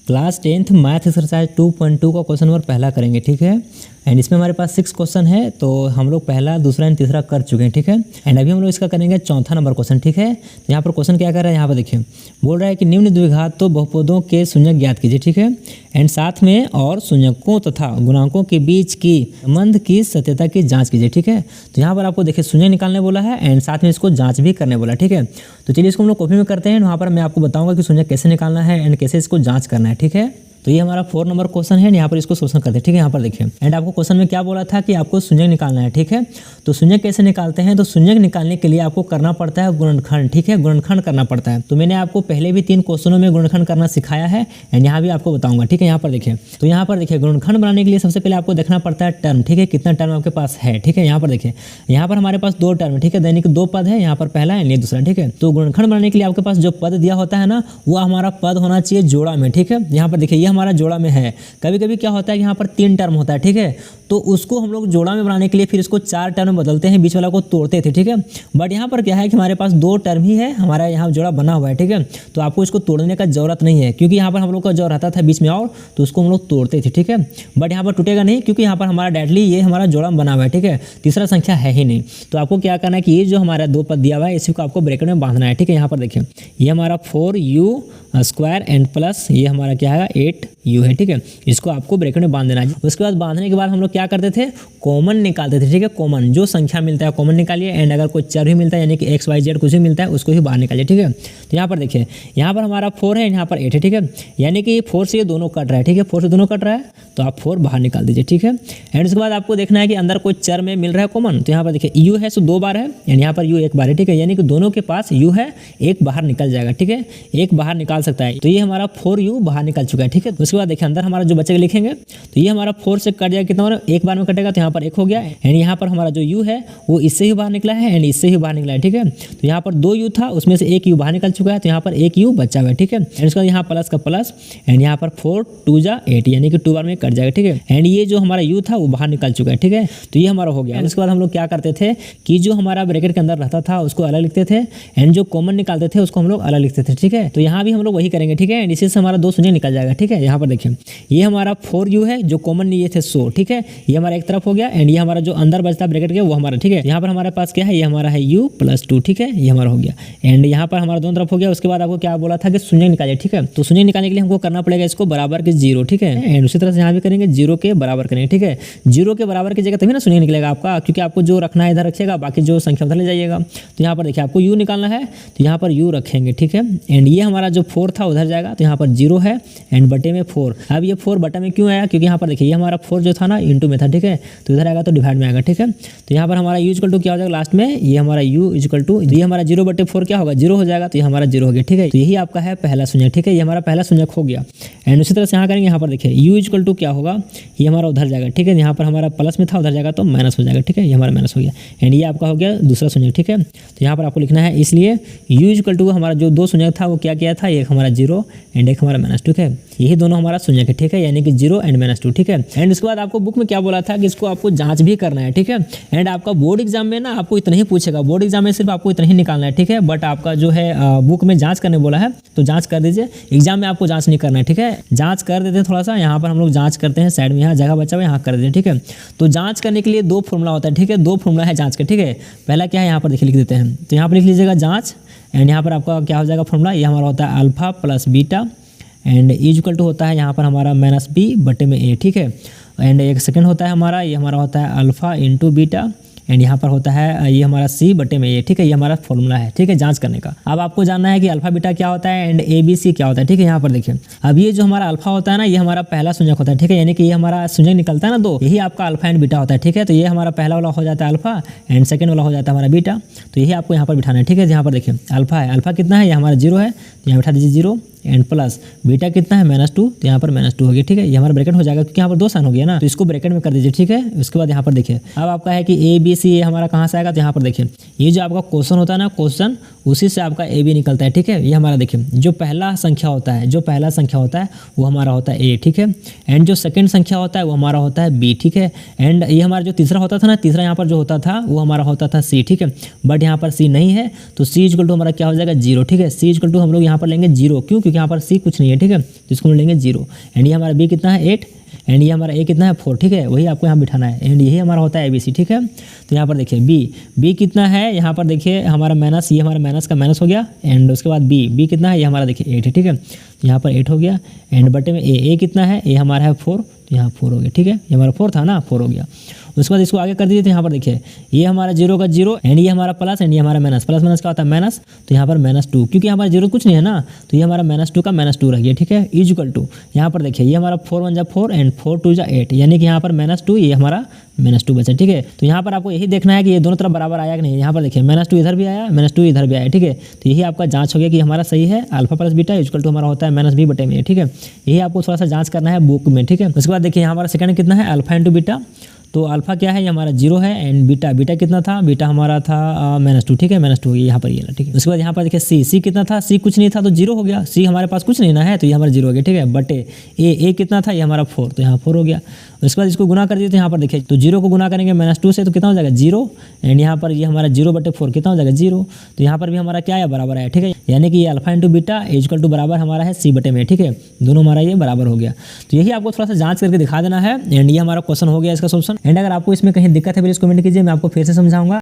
Class 10th math exercise 2.2 का question number पहला करेंगे, ठीक है। एंड इसमें हमारे पास 6 क्वेश्चन है, तो हम लोग पहला, दूसरा एंड तीसरा कर चुके हैं, ठीक है। एंड अभी हम लोग इसका करेंगे चौथा नंबर क्वेश्चन, ठीक है। तो यहाँ पर क्वेश्चन क्या कर रहा है, यहाँ पर देखिए, बोल रहा है कि निम्न द्विघात तो बहुपदों के शून्यक ज्ञात कीजिए, ठीक है। एंड साथ में और शून्यकों तथा गुणांकों के बीच की संबंध की सत्यता की जाँच कीजिए, ठीक है। तो यहाँ पर आपको देखिए शून्य निकालने बोला है एंड साथ में इसको जाँच भी करने बोला, ठीक है। तो चलिए इसको हम लोग कॉपी में करते हैं। वहाँ पर मैं आपको बताऊँगा कि शून्य कैसे निकालना है एंड कैसे इसको जाँच करना है, ठीक है। तो ये हमारा 4 नंबर क्वेश्चन है। यहाँ पर इसको सोल्यूशन करते हैं, ठीक है। यहाँ पर देखिए, एंड आपको क्वेश्चन में क्या बोला था कि आपको शून्यक निकालना है, ठीक है। तो शून्यक कैसे निकालते हैं, तो शून्यक निकालने के लिए आपको करना पड़ता है गुणनखंड, ठीक है। गुणनखंड करना पड़ता है। तो मैंने आपको पहले भी 3 क्वेश्चनों में गुणनखंड करना सिखाया है एंड यहाँ भी आपको बताऊंगा, ठीक है। यहाँ पर देखिए, तो यहाँ पर देखिए गुणनखंड बनाने के लिए सबसे पहले आपको देखना पड़ता है टर्म, ठीक है, कितना टर्म आपके पास है, ठीक है। यहाँ पर देखिए, यहाँ पर हमारे पास 2 टर्म, ठीक है, दैनिक 2 पद है, यहाँ पर पहला एंड ये दूसरा, ठीक है। तो गुणनखंड बनाने के लिए आपके पास जो पद दिया होता है ना, वो हमारा पद होना चाहिए जोड़ा में, ठीक है। यहाँ पर देखिए, ये हमारा जोड़ा में है। कभी कभी क्या होता है कि यहाँ पर 3 टर्म होता है, ठीक है। तो उसको हम लोग जोड़ा में बनाने के लिए फिर इसको 4 टर्म में बदलते हैं, बीच वाला को तोड़ते थे, ठीक है। बट यहाँ पर क्या है कि हमारे पास 2 टर्म ही है, हमारा यहाँ जोड़ा बना हुआ है, ठीक है। तो आपको इसको तोड़ने का जरूरत नहीं है, क्योंकि यहाँ पर हम लोग का जो रहता था बीच में और, तो उसको हम लोग तोड़ते थे, ठीक है। बट यहाँ पर टूटेगा नहीं, क्योंकि यहाँ पर हमारा डायरेक्टली ये हमारा जोड़ा बना हुआ है, ठीक है। तीसरा संख्या है ही नहीं। तो आपको क्या करना है कि ये जो हमारा 2 पद दिया हुआ है, इसी को आपको ब्रैकेट में बांधना है, ठीक है। यहाँ पर देखिए, ये हमारा 4u स्क्वायर एंड प्लस ये हमारा क्या है 8u है, ठीक है। इसको आपको ब्रैकेट में बांध देना है। उसके बाद बांधने के बाद हम लोग क्या करते थे, कॉमन निकालते थे, ठीक है। कॉमन जो संख्या मिलता है कॉमन निकालिए एंड अगर कोई चर भी मिलता है यानी कि x y z कुछ भी मिलता है उसको ही बाहर निकालिए, ठीक है। तो यहाँ पर देखिए, यहाँ पर हमारा 4 है, यहाँ पर 8 है, ठीक है। यानी कि 4 से ये दोनों कट रहा है, ठीक है। 4 से दोनों कट रहा है तो आप 4 बाहर निकाल दीजिए, ठीक है। एंड उसके बाद आपको देखना है कि अंदर कोई चर में मिल रहा है कॉमन। तो यहाँ पर देखिए u है, सो 2 बार है एंड यहाँ पर u 1 बार है, ठीक है। यानी कि दोनों के पास u है, 1 बाहर निकल जाएगा, ठीक है। 1 बाहर निकाल सकता है। तो ये हमारा 4u बाहर निकल चुका है, ठीक है। उसके बाद देखिए अंदर हमारा जो बचेगा लिखेंगे, तो ये हमारा 4 से कट जाएगा, कितना हमारा 1 बार में कटेगा, तो यहाँ पर 1 हो गया। एंड यहाँ पर हमारा जो u है वो इससे ही बाहर निकला है एंड इससे ही बाहर निकला है, ठीक है। तो यहाँ पर 2u था, उसमें से 1u बाहर निकल चुका है, तो यहाँ पर 1u बचा हुआ है, ठीक है। एंड उसका यहाँ प्लस का प्लस एंड यहाँ पर 4 2 जा 8 यानी कि 2 बार में कट जाएगा, ठीक है। एंड ये जो हमारा u था वो बाहर निकल चुका है, ठीक है। तो ये हमारा हो गया। उसके बाद हम लोग क्या करते थे कि जो हमारा ब्रैकेट के अंदर रहता था उसको अलग लिखते थे एंड जो कॉमन निकालते थे उसको हम लोग अलग लिखते थे, ठीक है। तो यहाँ भी हम लोग वही करेंगे, ठीक है। एंड इसी से हमारा 2 शून्य निकल जाएगा, ठीक है। यहाँ पर देखिए, ये हमारा 4u है, जो कॉमन लिए थे 100, ठीक है। ये हमारा एक तरफ हो गया एंड ये हमारा जो अंदर बचता ब्रैकेट के वो हमारा, ठीक है। यहाँ पर हमारे पास क्या है, ये हमारा है u + 2, ठीक है। ये हमारा हो गया एंड यहाँ पर हमारा दोनों तरफ हो गया। उसके बाद आपको क्या बोला था कि शून्य निकालिए, ठीक है। तो शून्य निकालने के लिए हमको करना पड़ेगा इसको बराबर के 0, ठीक है। एंड उसी तरह से यहाँ भी करेंगे 0 के बराबर करेंगे, ठीक है। 0 के बराबर की जगह तभी ना शून्य निकलेगा आपका, क्योंकि आपको जो रखना है इधर रखिएगा, बाकी जो संख्या उधर ले जाइएगा। तो यहाँ पर देखिए आपको u निकालना है, तो यहाँ पर u रखेंगे, ठीक है। एंड ये हमारा जो 4 था उधर जाएगा, तो यहाँ पर 0 है एंड बटे में 4। अब ये 4 बटा में क्यों आया, क्योंकि यहाँ पर देखिए ये हमारा 4 जो था ना इंटू में था, ठीक है। तो इधर आएगा तो डिवाइड में आएगा, ठीक है। तो यहाँ पर हमारा u = क्या हो जाएगा लास्ट में, ये हमारा u = ये हमारा 0/4 क्या होगा 0 हो जाएगा, तो ये हमारा 0 हो गया, ठीक है। तो यही आपका है पहला शून्य, ठीक है। ये हमारा पहला शून्य हो गया। एंड उसी तरह से यहाँ करेंगे, यहाँ पर देखिए u = क्या होगा, ये हमारा उधर जाएगा, ठीक है। यहाँ पर हमारा प्लस में था उधर जाएगा तो माइनस हो जाएगा, ठीक है। ये हमारा माइनस हो गया एंड ये आपका हो गया दूसरा शून्य, ठीक है। तो यहाँ पर आपको लिखना है, इसलिए u = हमारा जो 2 शून्य था वो क्या किया था, एक हमारा 0 एंड एक हमारा -2, ठीक है। यही दोनों हमारा शून्य है, ठीक है, यानी कि 0 एंड -2, ठीक है। एंड उसके बाद आपको बुक में क्या बोला था कि इसको आपको जांच भी करना है, ठीक है। एंड आपका बोर्ड एग्जाम में ना आपको इतना ही पूछेगा, बोर्ड एग्जाम में सिर्फ आपको इतना ही निकालना है, ठीक है। बट आपका जो है बुक में जांच करने बोला है, तो जांच कर दीजिए। एग्जाम में आपको जांच नहीं करना है, ठीक है। जांच कर देते हैं थोड़ा सा, यहाँ पर हम लोग जांच करते हैं, साइड में यहाँ जगह बचा हुआ है यहाँ कर देते हैं, ठीक है। तो जांच करने के लिए 2 फॉर्मूला होता है, ठीक है। 2 फॉर्मूला है जांच का, ठीक है। पहला क्या है यहाँ पर देखिए लिख देते हैं, तो यहाँ पर लिख लीजिएगा जांच एंड यहाँ पर आपका क्या हो जाएगा फॉर्मूला, ये हमारा होता है अल्फा + बीटा एंड = होता है यहाँ पर हमारा -b/a, ठीक है। एंड एक सेकंड होता है हमारा, ये हमारा होता है अल्फा × बीटा एंड यहाँ पर होता है ये हमारा c/a, ठीक है। ये हमारा फॉर्मूला है, ठीक है, जांच करने का। अब आपको जानना है कि अल्फा बीटा क्या होता है एंड ABC क्या होता है, ठीक है। यहाँ पर देखिए, अब ये जो हमारा अल्फा होता है ना, ये हमारा पहला शून्यक होता है, ठीक है। यानी कि ये हमारा शून्यक निकलता है ना 2, यही आपका अल्फा एंड बीटा होता है, ठीक है। तो ये हमारा पहला वाला हो जाता है अल्फा एंड सेकंड वाला हो जाता है हमारा बीटा। तो यही आपको यहाँ पर बिठाना है, ठीक है। यहाँ पर देखिए अल्फा है, अल्फा कितना है, ये हमारा 0 है, तो यहाँ बिठा दीजिए 0 एंड प्लस बीटा कितना है -2, तो यहाँ पर -2 हो गया, ठीक है। ये हमारा ब्रैकेट हो जाएगा क्योंकि यहाँ पर 2 साइन हो गया ना, तो इसको ब्रैकेट में कर दीजिए, ठीक है। उसके बाद यहाँ पर देखिए अब आपका है कि ABC ये हमारा कहाँ से आएगा, तो यहाँ पर देखिए ये जो आपका क्वेश्चन होता है ना, क्वेश्चन उसी से आपका AB निकलता है, ठीक है। ये हमारा देखिए जो पहला संख्या होता है, जो पहला संख्या होता है वो हमारा होता है A, ठीक है। एंड जो सेकंड संख्या होता है वो हमारा होता है B, ठीक है। एंड ये हमारा जो तीसरा होता था ना, तीसरा यहाँ पर जो होता था वो हमारा होता था C, ठीक है। बट यहाँ पर C नहीं है, तो C = हमारा क्या हो जाएगा 0, ठीक है। C = हम लोग यहाँ पर लेंगे 0, क्यों, क्योंकि यहाँ पर सी कुछ नहीं है, ठीक है, तो इसको हम लेंगे 0। एंड ये हमारा बी कितना है 8 एंड ये हमारा ए कितना है 4, ठीक है, वही आपको यहाँ बिठाना है। एंड यही हमारा होता है ABC, ठीक है। तो यहाँ पर देखिए बी कितना है, यहाँ पर देखिए हमारा माइनस, ये हमारा माइनस का माइनस हो गया। एंड उसके बाद बी कितना है, ये हमारा देखिए 8 है, ठीक है, यहाँ पर 8 हो गया। एंड बटे में ए कितना है, ए हमारा है 4, तो यहाँ 4 हो गया, ठीक है, ये हमारा 4 था ना, 4 हो गया। उसके बाद इसको आगे कर दीजिए, तो यहाँ पर देखिए ये हमारा 0 का 0 एंड ये हमारा प्लस एंड ये हमारा माइनस, प्लस माइनस क्या होता है माइनस, तो यहाँ पर -2, क्योंकि हमारा 0 कुछ नहीं है ना, तो ये हमारा -2 का -2 रह गया, ठीक है, इक्वल टू यहाँ पर देखिए ये हमारा 4 1 जा 4 एंड 4 2 जा 8, यानी कि यहाँ पर -2, ये हमारा -2 बचा, ठीक है। तो यहाँ पर आपको यही देखना है कि ये दोनों तरफ बराबर आया कि नहीं। यहाँ पर देखिए -2 इधर भी आया, -2 इधर भी आया, ठीक है। तो यही आपका जांच हो गया कि हमारा सही है, alpha plus beta equal to हमारा होता है -b बटे में, ठीक है। यही आपको थोड़ा सा जांच करना है बुक में, ठीक है। उसके बाद देखिए हमारा सेकंड कितना है, अल्फा इंटू बीटा। तो अल्फा क्या है, ये हमारा 0 है एंड बीटा कितना था, बीटा हमारा था -2, ठीक है, -2 यहाँ पर ये ना, ठीक है। उसके बाद यहाँ पर देखिए सी कितना था, सी कुछ नहीं था तो 0 हो गया, सी हमारे पास कुछ नहीं ना है तो ये हमारा 0 हो गया, ठीक है। बटे ए कितना था, ये हमारा 4, तो यहाँ 4 हो गया। उसके बाद इसको गुना कर दिए, तो यहाँ पर देखिए तो 0 को गुना करेंगे -2 से तो कितना हो जाएगा 0 एंड यहाँ पर ये हमारा 0 बटे 4 कितना हो जाएगा 0, तो यहाँ पर भी हमारा क्या है बराबर है, ठीक है, यानी कि ये alpha into beta equal to बराबर हमारा है सी बटे में, ठीक है, दोनों हमारा ये बराबर हो गया। तो यही आपको थोड़ा सा जांच करके दिखा देना है एंड ये हमारा क्वेश्चन हो गया इसका सोल्यूशन। एंड अगर आपको इसमें कहीं दिक्कत है फिर इस कमेंट कीजिए, मैं आपको फिर से समझाऊंगा।